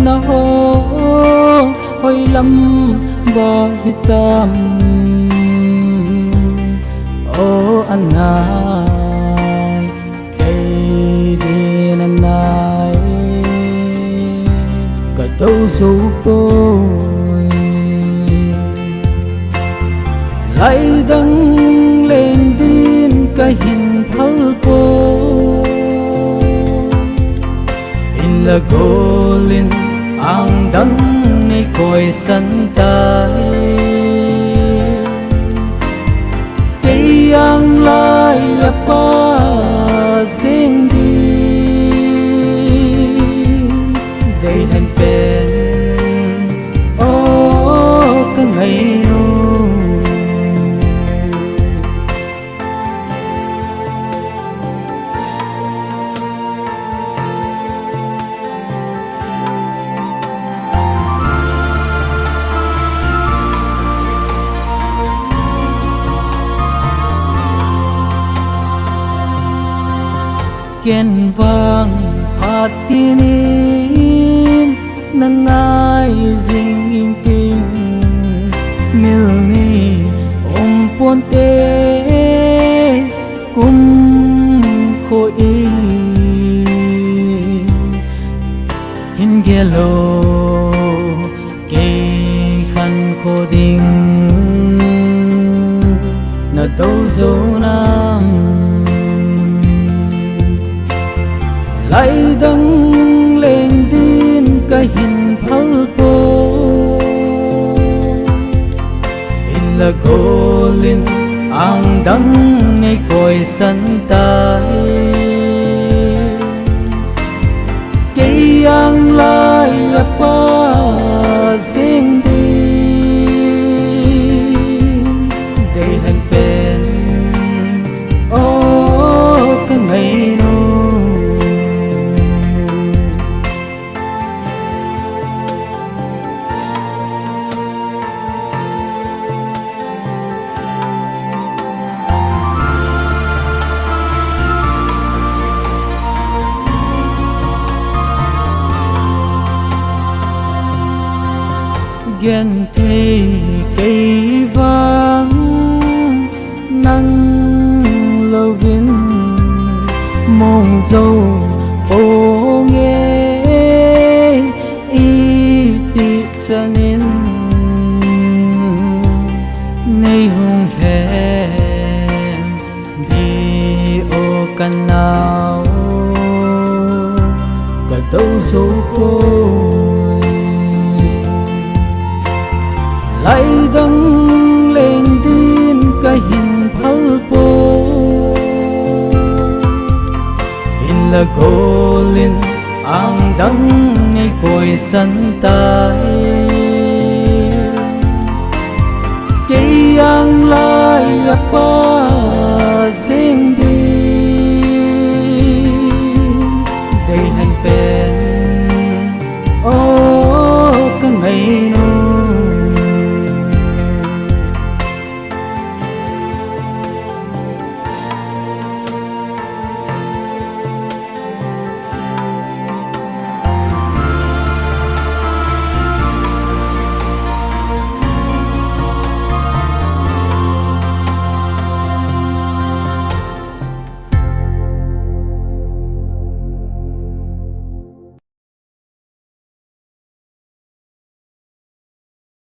na ho hoi lam ba hitam o anai cây đi nanai cả đâu dấu tôi lại đăng lên din cái hình thල් cô in là golin ang đăng ngay coi sân tay cây ang lai apa sing đi đây hành bên ô cái ngày kiên vang hạt tinin nang ai ding in ting mil ni ponte kum khoi hin gelo ke khan kho ding na đâu zo nam lại đăng lên din cái hình thල් cô in là golin ang đăng ngay coi sân tay cây ang lai apa sing đi đây hành bên ô cái ngày ghen thế cây vang nắng lâu viên mong dâu ô nghe y tị cho nên nay hùng thèm đi ô căn nào cả đâu dấu cô lại đăng lên din cái hình thල් cô in là golin ang đăng ngay coi sân tay cây ang lai apa